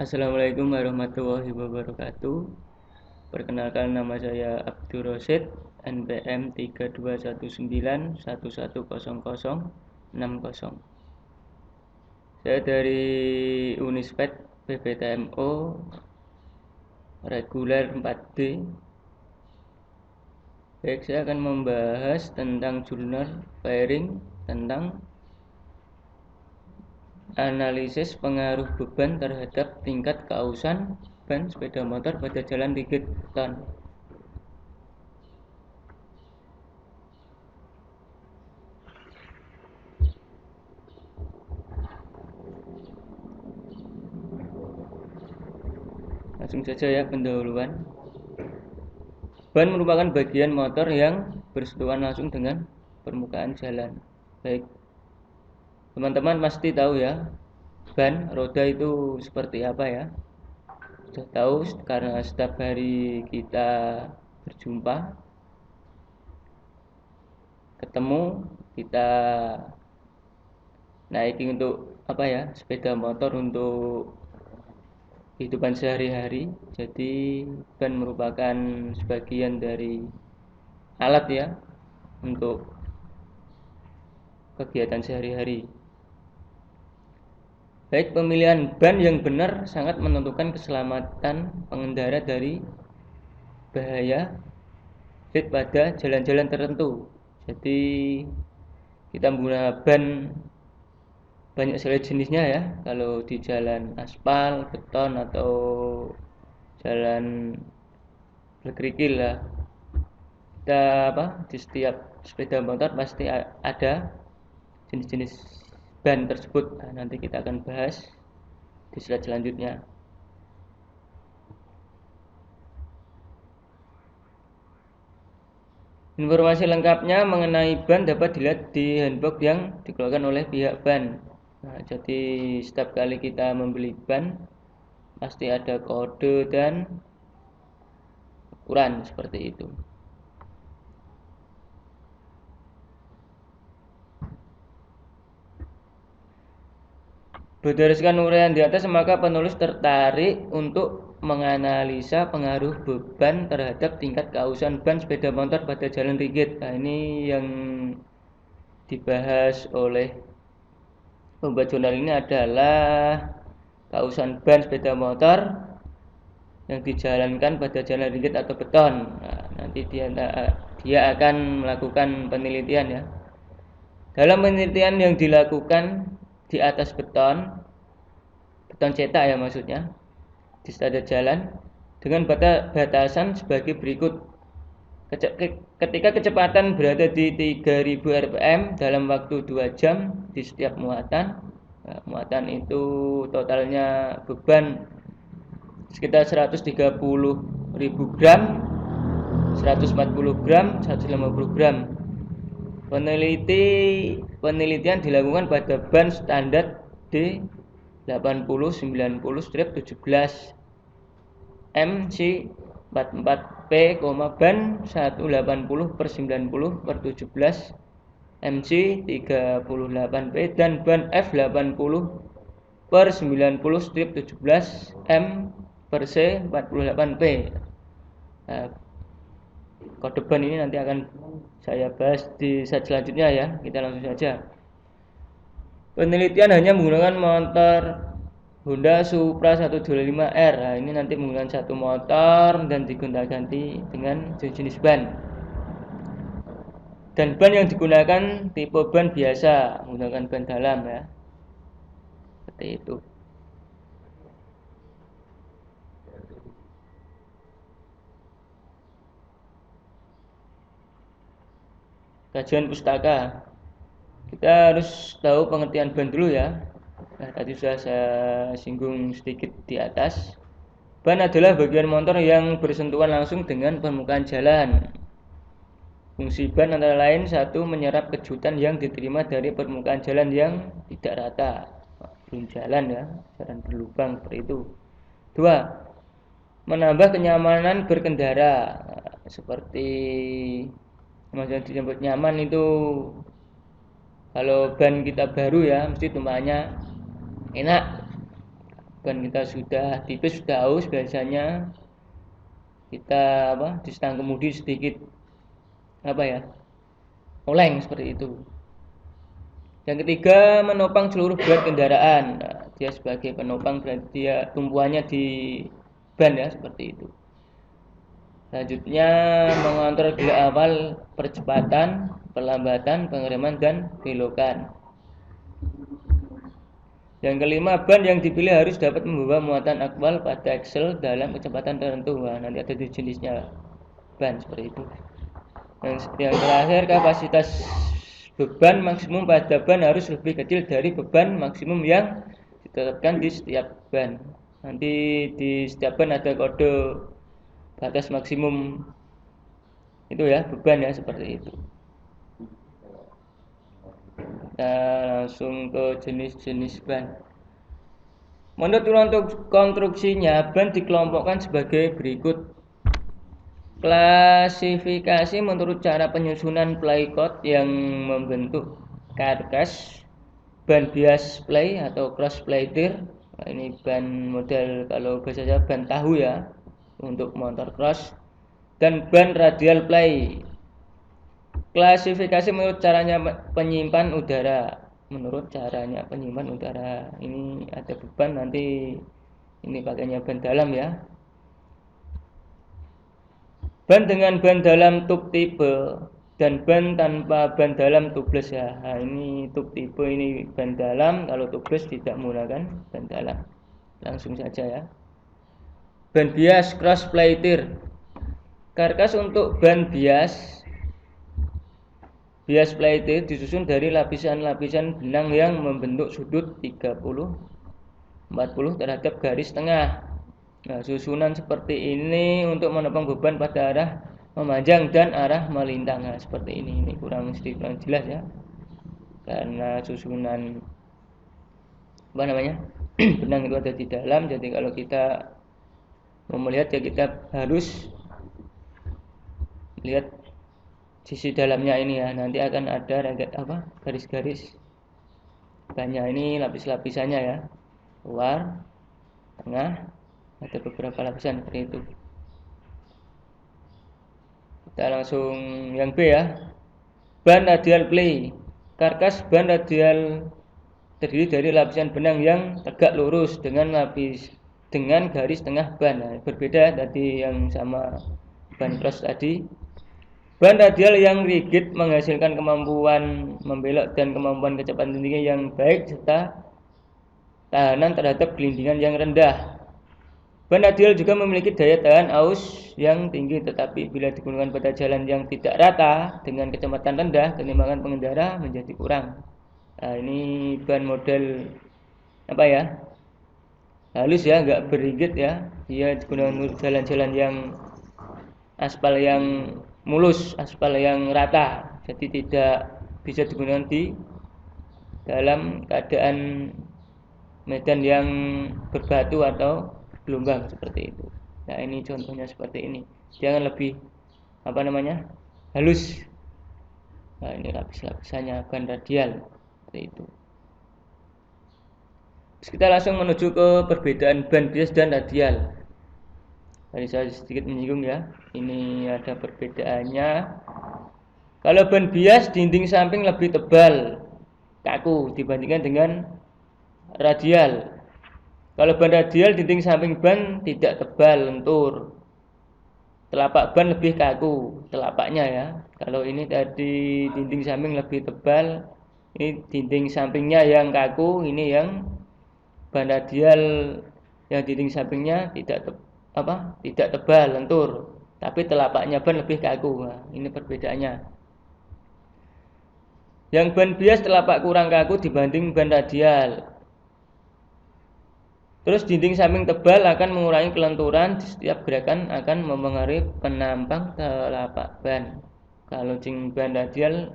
Assalamualaikum warahmatullahi wabarakatuh. Perkenalkan, nama saya Abdul Rosid, NPM 3219110060. Saya dari Unisped PPTMO reguler 4D. Baik, saya akan membahas tentang jurnal pairing, tentang analisis pengaruh beban terhadap tingkat keausan ban sepeda motor pada jalan rigid beton. Langsung saja ya pendahuluan. Ban merupakan bagian motor yang bersentuhan langsung dengan permukaan jalan. Baik, teman-teman pasti tahu ya, ban roda itu seperti apa ya. Sudah tahu karena setiap hari kita berjumpa, ketemu, kita naiki untuk apa ya, sepeda motor untuk kehidupan sehari-hari. Jadi ban merupakan sebagian dari alat ya untuk kegiatan sehari-hari. Baik, pemilihan ban yang benar sangat menentukan keselamatan pengendara dari bahaya speed pada jalan-jalan tertentu. Jadi kita menggunakan ban banyak sekali jenisnya ya. Kalau di jalan aspal, beton, atau jalan berkerikil lah, kita di setiap sepeda motor pasti ada jenis-jenis ban tersebut. Nah, nanti kita akan bahas di slide selanjutnya. Informasi lengkapnya mengenai ban dapat dilihat di handbook yang dikeluarkan oleh pihak ban. Nah, jadi setiap kali kita membeli ban pasti ada kode dan ukuran seperti itu. Berdasarkan uraian di atas, maka penulis tertarik untuk menganalisa pengaruh beban terhadap tingkat keausan ban sepeda motor pada jalan rigid. Nah, ini yang dibahas oleh pembuat jurnal ini adalah keausan ban sepeda motor yang dijalankan pada jalan rigid atau beton. Nah, nanti dia akan melakukan penelitian ya. Dalam penelitian yang dilakukan di atas beton cetak ya maksudnya, di standar jalan dengan batasan sebagai berikut. Ketika kecepatan berada di 3000 rpm dalam waktu 2 jam di setiap muatan. Nah, muatan itu totalnya beban sekitar 130.000 gram, 140 gram, 150 gram. Penelitian dilakukan pada ban standar D8090-17 MC 44P, ban 180/90/17 MC 38P dan ban F80/90/17 M per C 48P. Nah, kode ban ini nanti akan saya bahas di slide selanjutnya ya. Kita langsung saja. Penelitian hanya menggunakan motor Honda Supra 125R. Nah, ini nanti menggunakan satu motor dan digonta-ganti dengan jenis ban. Dan ban yang digunakan tipe ban biasa, menggunakan ban dalam ya. Seperti itu. Kajian pustaka. Kita harus tahu pengertian ban dulu ya. Nah, tadi sudah saya singgung sedikit di atas. Ban adalah bagian motor yang bersentuhan langsung dengan permukaan jalan. Fungsi ban antara lain: 1. Menyerap kejutan yang diterima dari permukaan jalan yang tidak rata, belum jalan ya, jalan berlubang seperti itu. 2. Menambah kenyamanan berkendara. Seperti yang disebut nyaman itu, kalau ban kita baru ya, mesti tumpahannya enak, ban kita sudah tipis, sudah aus, biasanya kita di stang kemudi sedikit oleng seperti itu. Yang ketiga, menopang seluruh ban kendaraan. Nah, dia sebagai penopang berarti dia tumpuannya di ban ya, seperti itu. Selanjutnya, mengontrol gerak awal, percepatan, perlambatan, pengereman, dan belokan. Yang kelima, ban yang dipilih harus dapat membawa muatan akwal pada aksel dalam kecepatan tertentu. Nah, nanti ada jenisnya ban seperti itu. Yang terakhir, kapasitas beban maksimum pada ban harus lebih kecil dari beban maksimum yang ditetapkan di setiap ban. Nanti di setiap ban ada kode batas maksimum itu ya, beban ya, seperti itu. Kita langsung ke jenis-jenis ban. Menurut konstruksinya, ban dikelompokkan sebagai berikut. Klasifikasi menurut cara penyusunan plycode yang membentuk karkas, ban bias play atau cross play tir. Nah, ini ban model kalau biasanya ban tahu ya, untuk motor cross, dan ban radial play. Klasifikasi menurut caranya penyimpan udara. Menurut caranya penyimpan udara, ini ada beban, nanti ini pakainya ban dalam ya. Ban dengan ban dalam tub tipe dan ban tanpa ban dalam tubeless ya. Nah, ini tub tipe, ini ban dalam, kalau tubeless tidak menggunakan ban dalam. Langsung saja ya. Ban bias cross play tir. Karkas untuk ban bias play tir disusun dari lapisan-lapisan benang yang membentuk sudut 30-40 terhadap garis tengah. Nah, susunan seperti ini untuk menopang beban pada arah memanjang dan arah melintang. Nah, seperti ini kurang jelas ya, karena susunan benang itu ada di dalam. Jadi kalau kita mau melihat ya, kita harus lihat sisi dalamnya ini ya. Nanti akan ada garis-garis banyak, ini lapis-lapisannya ya, luar, tengah, ada beberapa lapisan seperti itu. Kita langsung yang B ya. Ban radial play. Karkas ban radial terdiri dari lapisan benang yang tegak lurus dengan garis tengah ban. Nah, berbeda tadi yang sama ban cross tadi. Ban radial yang rigid menghasilkan kemampuan membelok dan kemampuan kecepatan tinggi yang baik serta tahanan terhadap gelindingan yang rendah. Ban radial juga memiliki daya tahan aus yang tinggi, tetapi bila digunakan pada jalan yang tidak rata dengan kecepatan rendah, keseimbangan pengendara menjadi kurang. Nah, ini ban model halus ya, nggak berigid ya. Dia digunakan untuk jalan-jalan yang aspal yang mulus, aspal yang rata. Jadi tidak bisa digunakan di dalam keadaan medan yang berbatu atau gelombang seperti itu. Nah, ini contohnya seperti ini. Jangan lebih halus. Nah, ini lapis-lapisannya ban radial seperti itu. Terus kita langsung menuju ke perbedaan ban bias dan radial. Tadi saya sedikit menyinggung ya. Ini ada perbedaannya. Kalau ban bias, dinding samping lebih tebal, kaku dibandingkan dengan radial. Kalau ban radial, dinding samping ban tidak tebal, lentur. Telapak ban lebih kaku, telapaknya ya. Kalau ini tadi dinding samping lebih tebal, ini dinding sampingnya yang kaku. Ini yang ban radial, yang dinding sampingnya tidak tebal, lentur, tapi telapaknya ban lebih kaku. Nah, ini perbedaannya. Yang ban bias telapak kurang kaku dibanding ban radial. Terus dinding samping tebal akan mengurangi kelenturan di setiap gerakan, akan mempengaruhi penampang telapak ban. Kalau ban radial,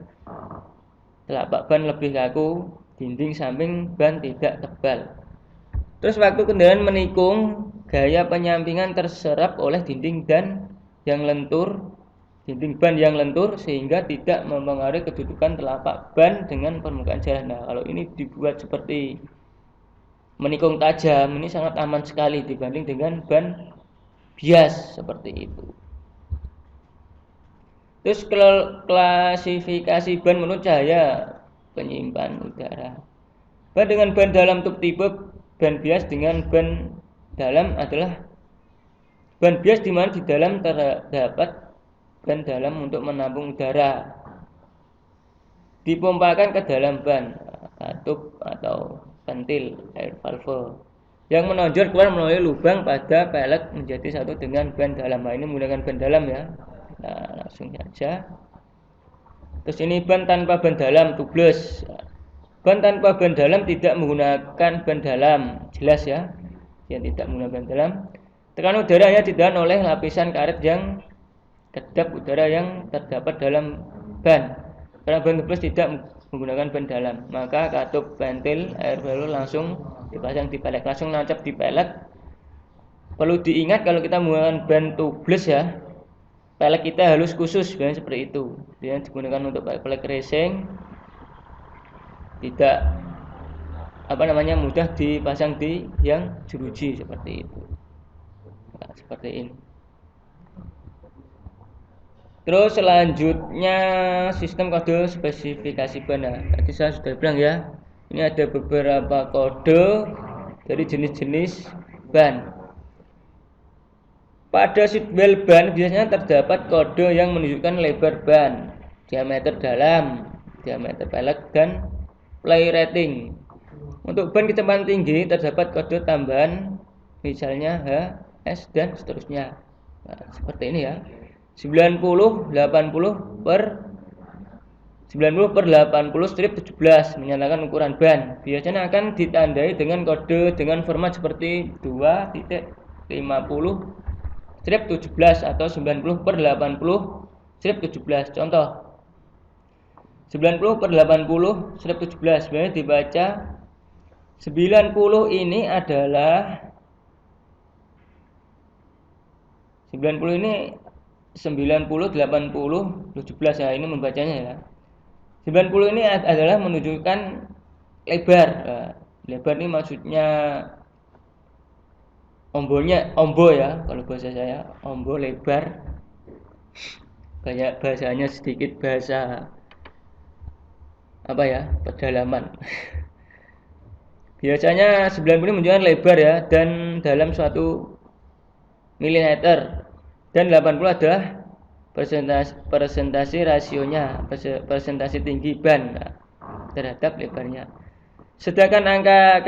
telapak ban lebih kaku, dinding samping ban tidak tebal. Terus waktu kendaraan menikung, gaya penyampingan terserap oleh dinding ban yang lentur, sehingga tidak mempengaruhi kedudukan telapak ban dengan permukaan jalan. Nah, kalau ini dibuat seperti menikung tajam, ini sangat aman sekali dibanding dengan ban bias seperti itu. Terus klasifikasi ban menurut cahaya penyimpan udara. Ban dengan ban dalam tipe ban bias dengan ban dalam adalah ban bias di mana di dalam terdapat ban dalam untuk menampung udara. Dipompakan ke dalam ban, katup atau ventil air valve yang menonjol keluar melalui lubang pada pelek menjadi satu dengan ban dalam. Nah, ini menggunakan ban dalam ya. Nah, langsung saja. Terus ini ban tanpa ban dalam, tubeless. Ban tanpa ban dalam tidak menggunakan ban dalam, jelas ya. Yang tidak menggunakan ban dalam. Tekanan udara hanya ditahan oleh lapisan karet yang kedap udara yang terdapat dalam ban. Karena ban tubeless tidak menggunakan ban dalam, maka katup ventil air valve langsung dipasang di pelek, langsung nancap di pelek. Perlu diingat kalau kita menggunakan ban tubeless ya, pelek kita halus khusus, biasanya seperti itu. Dia digunakan untuk pelek racing, tidak mudah dipasang di yang jeruji seperti itu. Nah, seperti ini. Terus selanjutnya sistem kode spesifikasi ban. Nah, tadi saya sudah bilang ya, ini ada beberapa kode dari jenis-jenis ban. Pada seatbelt ban biasanya terdapat kode yang menunjukkan lebar ban, diameter dalam, diameter pelek, dan play rating. Untuk ban kecepatan tinggi terdapat kode tambahan, misalnya H, S, dan seterusnya. Nah, seperti ini ya. 90 per 80 strip 17 menyatakan ukuran ban. Biasanya akan ditandai dengan kode dengan format seperti 2.50 strip 17 atau 90 per 80 strip 17. Contoh 90 per 80 strip 17 sebenarnya dibaca 90 ini adalah 90 ini 90, 80, 17 ya, ini membacanya ya. 90 ini adalah menunjukkan lebar. Nah, lebar ini maksudnya ombo ya, kalau bahasa saya, ombo lebar. Kayak bahasanya sedikit bahasa pedalaman. Biasanya 90 ini menunjukkan lebar ya, dan dalam suatu milimeter. Dan 80 adalah persentase rasionya, persentase tinggi ban terhadap lebarnya. Sedangkan angka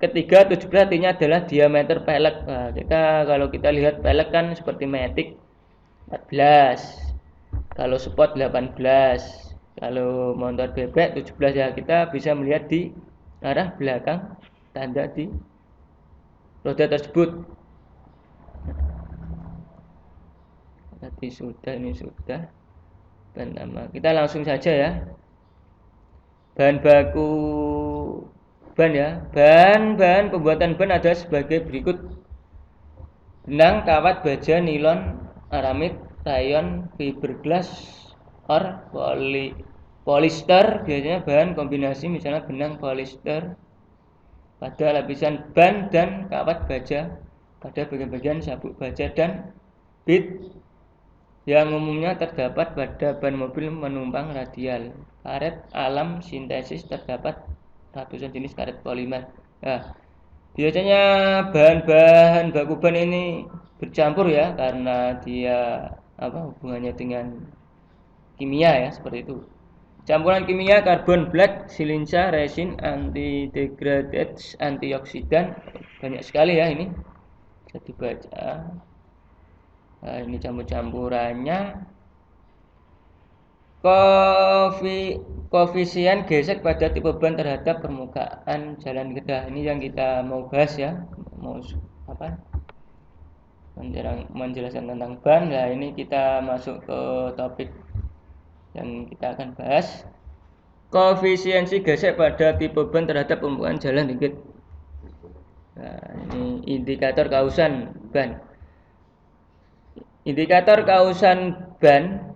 ketiga 17 artinya adalah diameter pelek. Nah, kalau kita lihat pelek kan seperti Matic 14, kalau Sport 18, kalau motor bebek 17 ya, kita bisa melihat di arah belakang tanda di roda tersebut. Tadi sudah, ini sudah. Dan nama kita langsung saja ya. Bahan baku ban ya. Bahan pembuatan ban ada sebagai berikut: benang, kawat, baja, nilon, aramid, rayon, fiberglass, or polyester. Biasanya bahan kombinasi, misalnya benang polyester pada lapisan ban dan kawat baja pada bagian-bagian sabuk baja dan bit yang umumnya terdapat pada ban mobil penumpang radial. Karet alam sintesis terdapat ratusan jenis karet polimer. Nah, biasanya bahan-bahan baku ban ini bercampur ya, karena dia hubungannya dengan kimia ya, seperti itu. Campuran kimia karbon black, silinsa, resin, anti-degraded, antioksidan, banyak sekali ya ini. Bisa dibaca. Nah, ini campur-campurannya. Koefisien gesek pada tipe ban terhadap permukaan jalan kita. Ini yang kita mau bahas ya. Mau menjelaskan tentang ban. Nah, ini kita masuk ke topik yang kita akan bahas. Koefisiensi gesek pada tipe ban terhadap permukaan jalan dikit. Nah, ini indikator kausan ban. Indikator kausan ban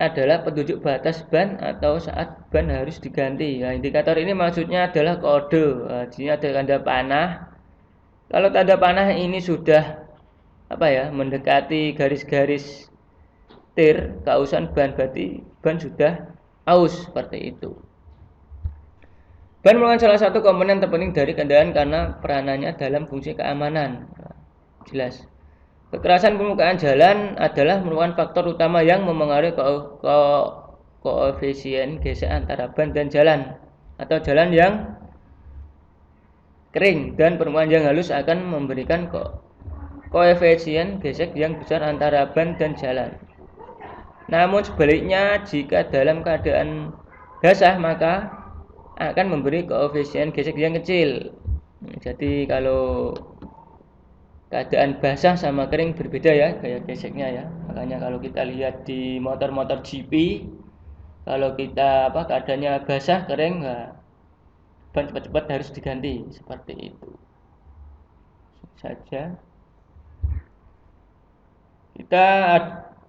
adalah petunjuk batas ban atau saat ban harus diganti. Nah, indikator ini maksudnya adalah kode. Nah, di sini ada tanda panah. Kalau tanda panah ini sudah mendekati garis-garis tir kausan ban, berarti ban sudah aus, seperti itu. Ban merupakan salah satu komponen terpenting dari kendaraan karena peranannya dalam fungsi keamanan. Nah, jelas. Kekerasan permukaan jalan adalah merupakan faktor utama yang memengaruhi koefisien gesek antara ban dan jalan, atau jalan yang kering dan permukaan yang halus akan memberikan koefisien gesek yang besar antara ban dan jalan. Namun sebaliknya, jika dalam keadaan basah maka akan memberi koefisien gesek yang kecil. Jadi kalau keadaan basah sama kering berbeda ya gaya geseknya ya. Makanya kalau kita lihat di motor-motor GP, kalau kita keadaannya basah kering, ban cepat-cepat harus diganti, seperti itu saja.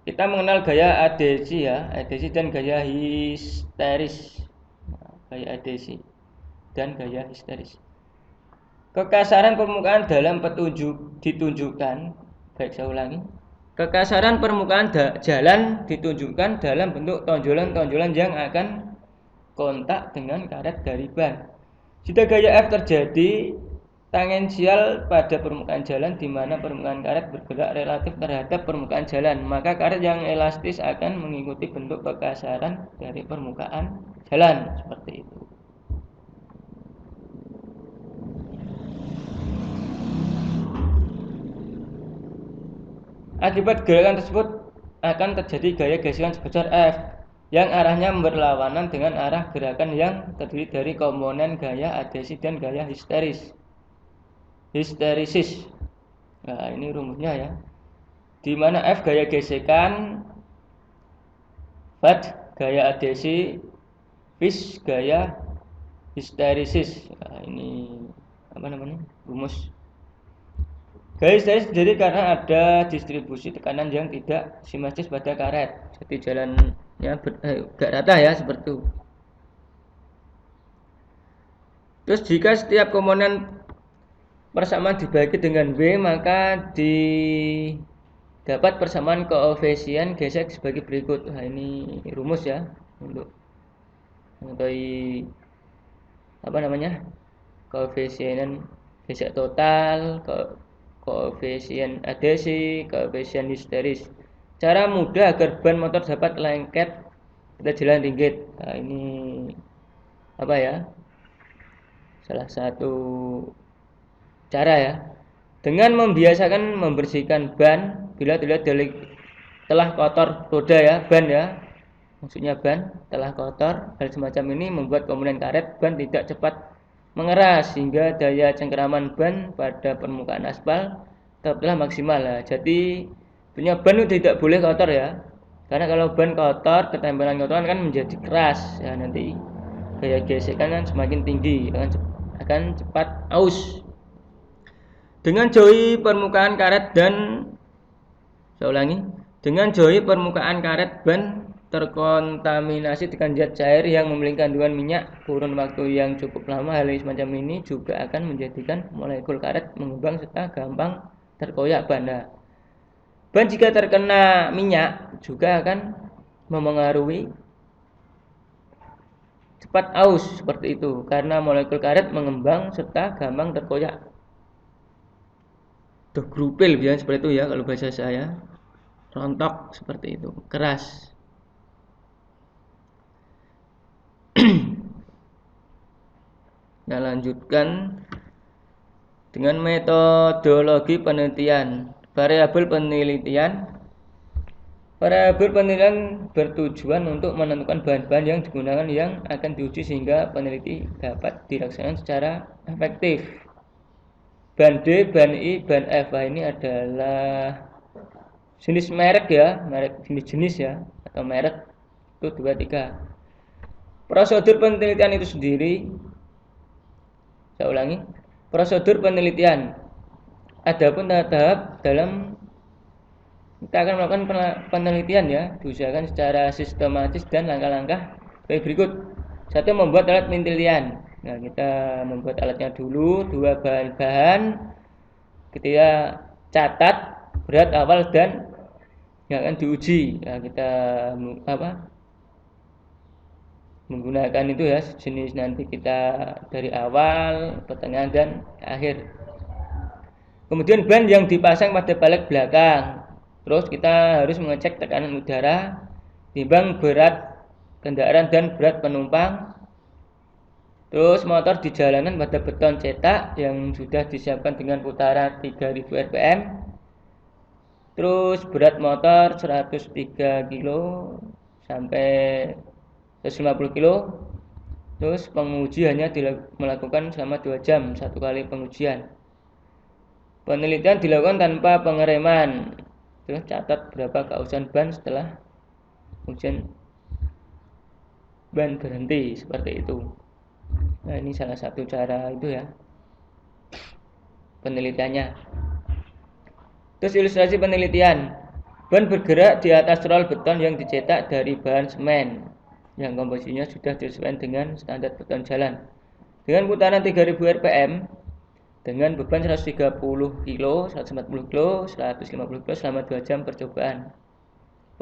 Kita mengenal gaya adhesi ya, adhesi dan gaya histeris. Gaya adhesi dan gaya histeris. Kekasaran permukaan dalam petunjuk ditunjukkan, saya ulangi. Kekasaran permukaan jalan ditunjukkan dalam bentuk tonjolan-tonjolan yang akan kontak dengan karet dari ban. Jika gaya F terjadi tangensial pada permukaan jalan di mana permukaan karet bergerak relatif terhadap permukaan jalan, maka karet yang elastis akan mengikuti bentuk kekasaran dari permukaan jalan, seperti itu. Akibat gerakan tersebut akan terjadi gaya gesekan sebesar F yang arahnya berlawanan dengan arah gerakan yang terdiri dari komponen gaya adhesi dan gaya histerisis. Nah, ini rumusnya ya. Di mana F gaya gesekan, V gaya adhesi, Vis gaya histerisis. Nah, ini rumus. Gaya histeris jadi karena ada distribusi tekanan yang tidak simetris pada karet. Jadi jalannya gak rata ya, seperti itu. Terus jika setiap komponen persamaan dibagi dengan W, maka dapat persamaan koefisien gesek sebagai berikut. Nah, ini rumus ya untuk mengetahui koefisien gesek total, koefisien adhesi, koefisien histeris. Cara mudah agar ban motor dapat lengket pada jalan ringgit. Nah, ini salah satu cara ya. Dengan membiasakan membersihkan ban bila telah kotor roda ya, ban ya. Maksudnya ban telah kotor. Hal semacam ini membuat komponen karet ban tidak cepat mengeras sehingga daya cengkeraman ban pada permukaan aspal tetaplah maksimal. Jadi punya ban itu tidak boleh kotor ya, karena kalau ban kotor, ketempelan kotoran kan menjadi keras ya, nanti gaya gesekan kan semakin tinggi, akan cepat aus. Dengan jauhi permukaan karet dengan jauhi permukaan karet ban terkontaminasi dengan zat cair yang memiliki kandungan minyak kurun waktu yang cukup lama. Hal semacam ini juga akan menjadikan molekul karet mengembang serta gampang terkoyak ban. Ban jika terkena minyak juga akan memengaruhi cepat aus, seperti itu, karena molekul karet mengembang serta gampang terkoyak. Grupil biasanya seperti itu ya, kalau bahasa saya rontok, seperti itu, keras. Nah, lanjutkan dengan metodologi penelitian. Variabel penelitian bertujuan untuk menentukan bahan-bahan yang digunakan yang akan diuji sehingga peneliti dapat dilaksanakan secara efektif. Ban D, ban I, ban F. Ini adalah jenis merek ya, jenis ya, atau merek itu 2, 3. Prosedur penelitian itu sendiri, saya ulangi, prosedur penelitian. Adapun tahap dalam Kita akan melakukan penelitian ya, diusahakan secara sistematis dan langkah-langkah berikut. Satu, membuat alat penelitian. Nah, kita membuat alatnya dulu, dua, bahan-bahan. Ketiga, catat berat awal dan yang akan diuji. Nah, kita menggunakan itu ya, jenis nanti kita dari awal, pertengahan dan akhir. Kemudian ban yang dipasang pada balik belakang. Terus kita harus mengecek tekanan udara, timbang berat kendaraan dan berat penumpang. Terus motor di jalanan pada beton cetak yang sudah disiapkan dengan putaran 3000 rpm. Terus berat motor 103 kg sampai 150 kg. Terus penguji hanya melakukan selama 2 jam satu kali pengujian. Penelitian dilakukan tanpa pengereman. Terus catat berapa kausan ban setelah ujian ban berhenti, seperti itu. Nah, ini salah satu cara itu ya, penelitiannya. Terus ilustrasi penelitian. Ban bergerak di atas rol beton yang dicetak dari bahan semen yang komposisinya sudah disesuaikan dengan standar beton jalan. Dengan putaran 3000 rpm, dengan beban 130 kg, 140 kg, 150 kg selama 2 jam percobaan.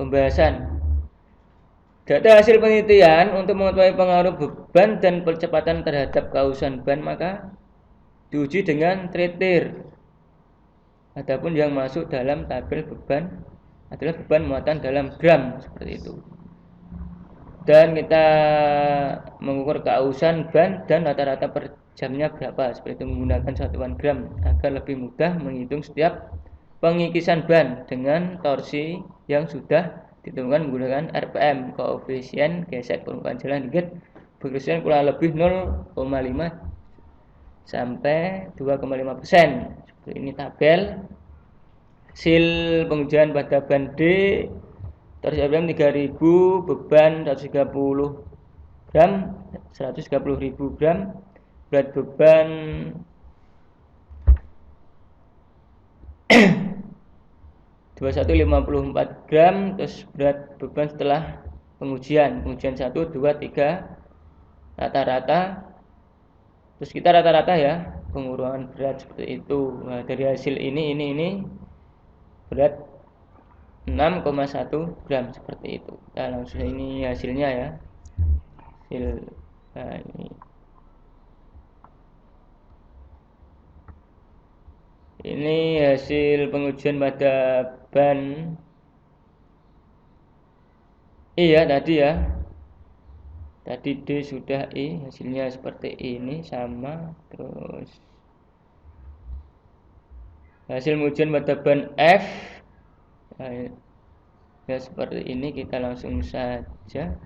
Pembahasan. Data hasil penelitian untuk mengetahui pengaruh beban dan percepatan terhadap kausan ban maka diuji dengan tretir. Adapun yang masuk dalam tabel beban adalah beban muatan dalam gram, seperti itu. Dan kita mengukur kausan ban dan rata-rata per jamnya berapa, seperti itu menggunakan satuan gram agar lebih mudah menghitung setiap pengikisan ban dengan torsi yang sudah ditentukan menggunakan RPM, koefisien gesek permukaan jalan dikit berkisar kurang lebih 0,5 sampai 2,5%. Seperti ini tabel hasil pengujian pada ban D, torsi RPM 3000, beban 130 gram, 130.000 gram, berat beban 2154 gram. Terus berat beban setelah pengujian 1, 2, 3 rata-rata. Terus kita rata-rata ya pengurangan berat, seperti itu. Nah, dari hasil ini berat 6,1 gram, seperti itu. Nah, langsung ini hasilnya ya. Nah, ini hasil pengujian pada ban iya tadi ya. Tadi D sudah I, hasilnya seperti ini sama. Terus hasil pengujian pada ban F ya seperti ini. Kita langsung saja.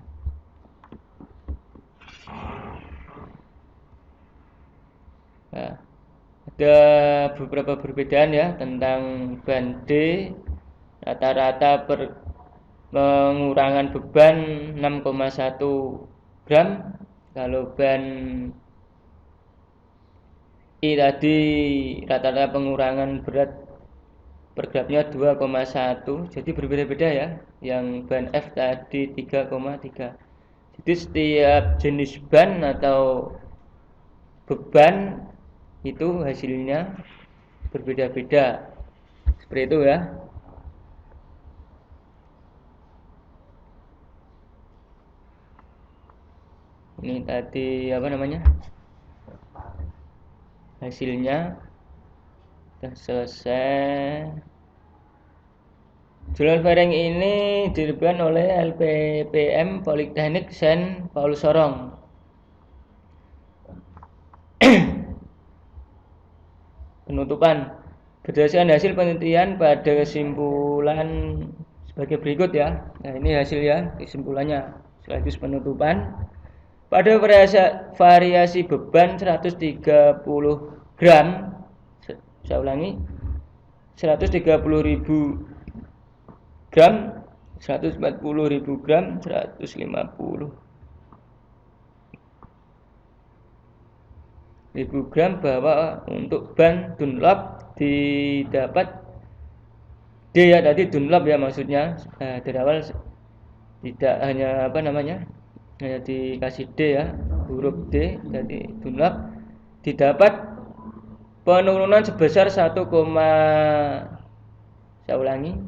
Nah, ada beberapa perbedaan ya tentang ban D. Rata-rata pengurangan beban 6,1 gram. Kalau ban I tadi rata-rata pengurangan berat per gramnya 2,1. Jadi berbeda-beda ya. Yang ban F tadi 3,3. Jadi setiap jenis ban atau beban itu hasilnya berbeda-beda, seperti itu ya. Ini tadi apa namanya, hasilnya sudah selesai. Jualan fairing ini diberikan oleh LPPM Politeknik Saint Paulus Sorong. Penutupan. Berdasarkan hasil penelitian pada kesimpulan sebagai berikut ya. Nah, ini hasil ya, kesimpulannya sekaligus penutupan. Pada variasi beban 130 gram, saya ulangi, 130.000 gram, 140.000 gram, 150.000 gram bahwa untuk ban Dunlop didapat D D ya, tadi Dunlop ya maksudnya. Dari awal tidak hanya hanya dikasih D ya, huruf D dari Dunlop, didapat penurunan sebesar 1, saya ulangi.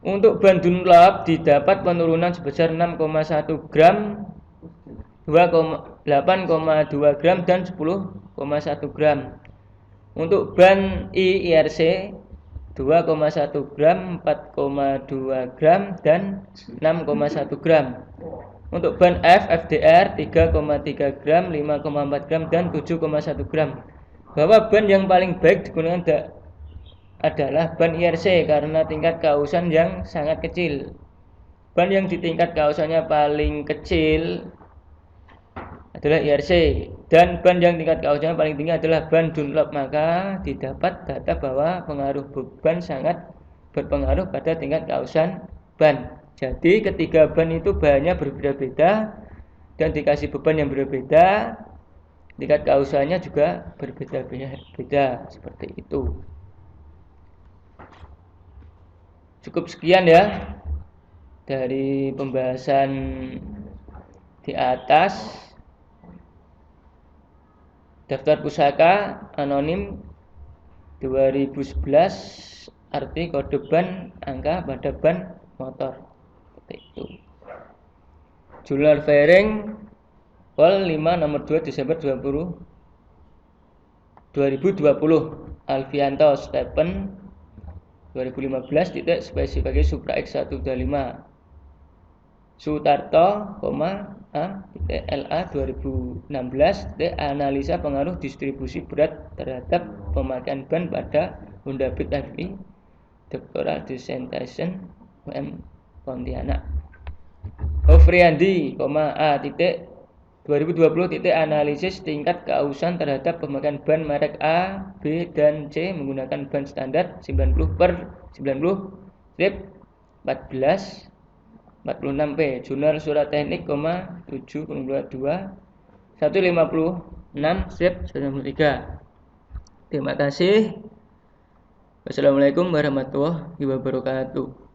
Untuk ban Dunlop didapat penurunan sebesar 6,1 gram, 8,2 gram dan 10,1 gram. Untuk ban IRC 2,1 gram, 4,2 gram dan 6,1 gram. Untuk ban FDR 3,3 gram, 5,4 gram dan 7,1 gram. Bahwa ban yang paling baik digunakan adalah ban IRC karena tingkat keausan yang sangat kecil. Ban yang di tingkat keausannya paling kecil adalah IRC, dan ban yang tingkat keausannya paling tinggi adalah ban Dunlop. Maka didapat data bahwa pengaruh beban sangat berpengaruh pada tingkat keausan ban. Jadi ketiga ban itu bahannya berbeda-beda dan dikasih beban yang berbeda, tingkat keausannya juga berbeda-beda, seperti itu. Cukup sekian ya dari pembahasan di atas. Daftar pusaka anonim 2011, arti kode ban angka pada ban motor, seperti itu. Jurnal Fairing Vol 5 nomor 2 Desember 2020. Alfianto Stephen 2015 titik spesifikasi Supra X125. Sutarto, A titik LA 2016 titik analisa pengaruh distribusi berat terhadap pemakaian ban pada Honda Beat HDI, Doctoral Dissertation UM Pontianak. Ofriandi, A titik 2020 titik analisis tingkat keausan terhadap pemakaian ban merek A, B, dan C menggunakan ban standar 90/90 14 46P. Jurnal Surat Teknik, 7/2 156/93. Terima kasih. Wassalamualaikum warahmatullahi wabarakatuh.